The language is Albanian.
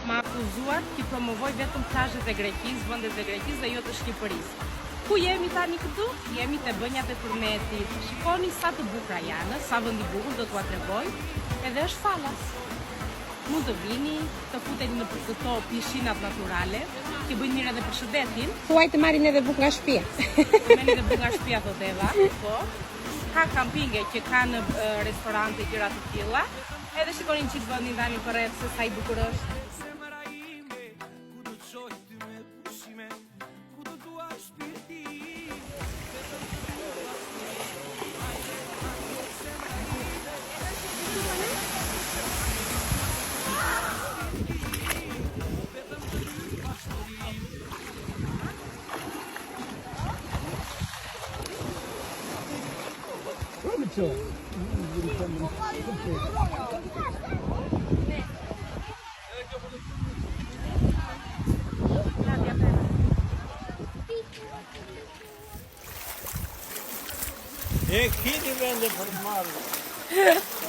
ma akuzuar që promovoj vetëm plazhet e Greqisë, vendet e Greqisë dhe jo të Shqipërisë. Ku jemi tani këtu? Jemi te bënjat e Përmetit. Shikoni sa të bukura janë, sa vend i bukur, do t'ua tregoj. Edhe është falas. Mund të vini, të futeni në këto pishinat natyrale, që bëjnë mirë edhe për shëndetin. Thuaj të marrin edhe bukë nga shtëpia. Merrni edhe bukë nga shtëpia thot Eva, po. Ka kampinge që kanë restorante gjëra të tilla. Edhe shikoni çik vendin tani përreth se sa i bukur është. E kini vende për të marrë.